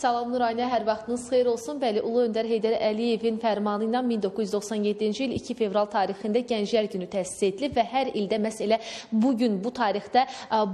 Salam Nurayna, hər vaxtınız xeyir olsun. Bəli, Ulu Öndər Heydər Əliyevin fərmanı ilə 1997-ci il 2 fevral tarixində Gənclər Günü təsis edilib və hər ildə məhz elə bugün, bu tarixdə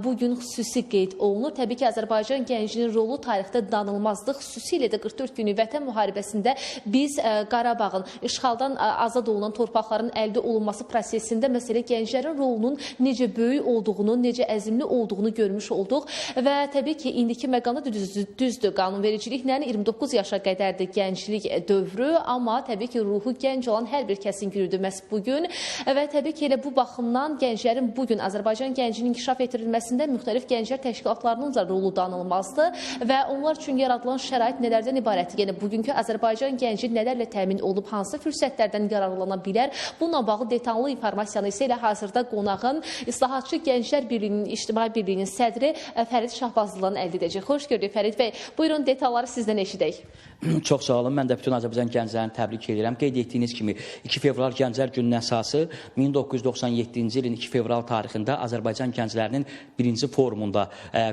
bugün xüsusi qeyd olunur. Təbii ki, Azərbaycan gəncinin rolu tarixdə danılmazdır. Xüsusilə də 44 günlük Vətən müharibəsində biz Qarabağın işğaldan azad olunan torpaqların əldə olunması prosesində məsələ gənclərin rolunun necə böyük olduğunu, necə əzimli olduğunu görmüş olduq və təbii ki, indiki məqamda düzdür, qanunvericiliklə 29 yaşa qədərdir gənclik dövrü, amma təbii ki, ruhu gənc olan hər bir kəsin günüdür məhz bugün və təbii ki, elə bu baxımdan gənclərin bugün Azərbaycan gəncinin inkişaf etdirilməsində müxtəlif gənclər təşkilatlarının da rolu danılmazdır və onlar üçün yaradılan şərait nələrdən ibarətdir? Yəni, bugünkü Azərbaycan gənci nələrlə təmin olub, hansı fürsətlərdən yararlana bilər? Bununla bağlı detallı informasiyanı isə elə hazırda qonağın İslahatçı Gənclər Birliyinin İctimai Birliyinin sədri Fərid Şahbazlıdan əldə edəcək. Xoş gördük Fərid bəy. Buyurun, detalları sizdən eşidək. Çox sağ olun. Mən də bütün Azərbaycan gənclərini təbrik edirəm. Qeyd etdiyiniz kimi 2 fevral Gənclər Gününün əsası 1997-ci ilin 2 fevral tarixində Azərbaycan gənclərinin birinci forumunda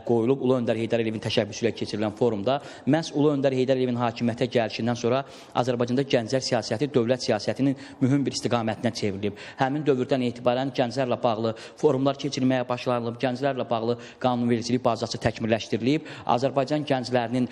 qoyulub. Ulu Öndər Heydər Əliyevin təşəbbüsü ilə keçirilən forumda məhz Ulu Öndər Heydər Əliyevin hakimiyyətə gəlişindən sonra Azərbaycanda gənclər siyasəti dövlət siyasətinin mühüm bir istiqamətinə çevrilib. Həmin dövrdən etibarən gənclərlə bağlı forumlar keçirilməyə başlanılıb, gənclərlə bağlı qanunvericilik bazası təkmilləşdirilib. Azərbaycan gənclərinin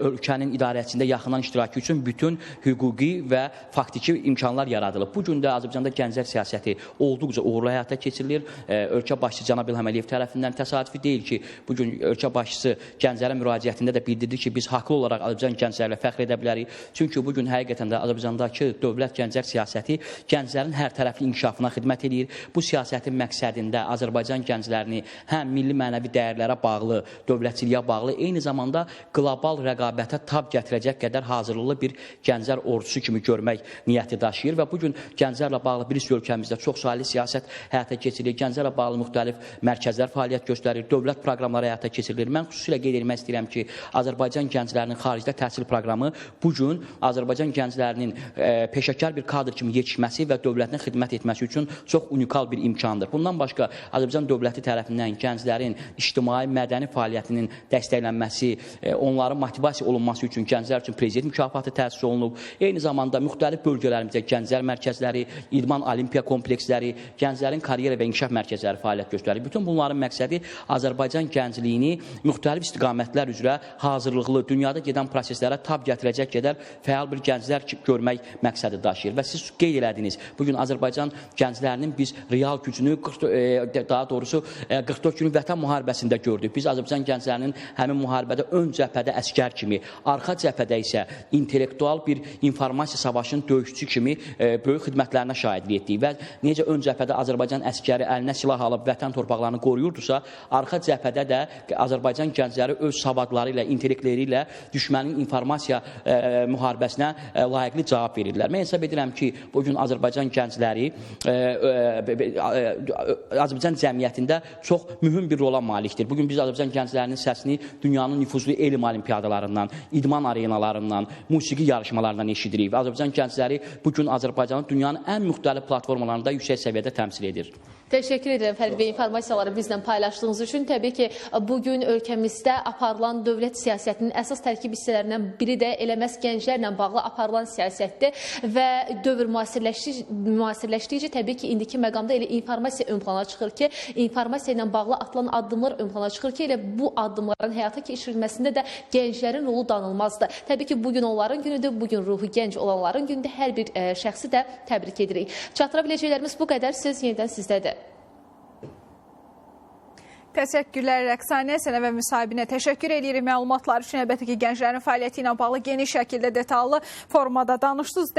ölkənin idarəsində yaxından iştirakı üçün bütün hüquqi və faktiki imkanlar yaradılıb. Bu gün də Azərbaycanda gənclər siyasəti olduqca uğurlu həyata keçirilir. Ölkə başçısı cənab İlham Əliyev tərəfindən təsadüfi deyil ki, bu gün ölkə başçısı gənclərə müraciətində də bildirdi ki, biz haqlı olaraq Azərbaycan gənclərlə fəxr edə bilərik. Çünki bu gün həqiqətən də Azərbaycandakı dövlət gənclər siyasəti gənclərin hər tərəfli inkişafına xidmət edir. Bu siyasətin məqsədində Azərbaycan gənclərini həm milli mənəvi dəyərlərə bağlı, dövlətçiliyə bağlı, eyni zamanda qlobal rəqabətə tab gətirəcək qədər hazırlıqlı bir gənclər ordusu kimi görmək niyyəti daşıyır və bugün gənclərlə bağlı birisi ölkəmizdə çox saylı siyasət həyata keçirilir, gənclərlə bağlı müxtəlif mərkəzlər fəaliyyət göstərir, dövlət proqramları həyata keçirilir. Mən xüsusilə qeyd etmək istəyirəm ki, Azərbaycan gənclərinin xaricdə təhsil proqramı bugün Azərbaycan gənclərinin peşəkar bir kadr kimi yetişməsi və dövlətinə xidmət etməsi üçün çox unikal bir imkandır. Bundan başqa Azərbaycan dövləti tərəfindən gənclərin ictimai, mədəni fəaliyyətinin dəstəklənməsi, onların motivasiya olunması üçün gənclər üçün prezident mükafatı təsis olunub. Eyni zamanda müxtəlif bölgələrimizdə gənclər mərkəzləri, idman olimpiya kompleksləri, gənclərin karyera və inkişaf mərkəzləri fəaliyyət göstərir. Bütün bunların məqsədi Azərbaycan gəncliyini müxtəlif istiqamətlər üzrə hazırlıqlı, dünyada gedən proseslərə tab gətirəcək qədər fəal bir gənclər görmək məqsədi daşıyır. Və siz qeyd elədiniz, bugün Azərbaycan gənclərinin biz real gücünü, daha doğrusu 44 günlük Vətən müharibəsində gördük. Biz Azərbaycan gənclərinin həmin müharibədə ön cəbhədə əskər kimi, arxa cəbhədə isə intellektual bir informasiya savaşının döyüşçü kimi böyük xidmətlərinə şahidlik etdik və necə ön cəbhədə Azərbaycan əskəri əlinə silah alıb vətən torpaqlarını qoruyurdusa, arxa cəbhədə də Azərbaycan gəncləri öz savadları ilə, intellektləri ilə düşmənin informasiya müharibəsinə layiqli cavab verirlər. Mən hesab edirəm ki, bugün Azərbaycan gəncləri Azərbaycan cəmiyyətində çox mühüm bir rola malikdir. Bugün biz Azərbaycan gənclərinin səsini dünyanın nüfuzlu elm olimpiyadalarından, idman arenalarından, musiqi yarışmalarından eşidirik. Azərbaycan gəncləri bugün Azərbaycanın dünyanın ən müxtəlif platformalarında yüksək səviyyədə təmsil edir. Təşəkkür edirəm Fərid bəy, informasiyaları bizlə paylaşdığınız üçün. Təbii ki, bugün ölkəmizdə aparılan dövlət siyasətinin əsas tərkib hissələrindən biri də elə məhz gənclərlə bağlı aparılan siyasətdir və dövr müasirləşdikcə təbii ki, indiki məqamda elə informasiya ön plana çıxır ki, informasiya ilə bağlı atılan addımlar ön plana çıxır ki, elə bu addımların həyata keçirilməsində də gənclərin rolu danılmazdır. Təbii ki, bugün onların günüdür, bugün ruhu gənc olanların günüdür, hər bir şəxsi də təbrik edirik. Çatdıra biləcəklərimiz bu qədər, söz yenidən sizdədir. Təşəkkürlər Rəqsanə, sənə və müsahibinə təşəkkür edirik məlumatlar üçün. Əlbəttə ki, gənclərin fəaliyyəti ilə bağlı geniş şəkildə detallı formada danışdınız.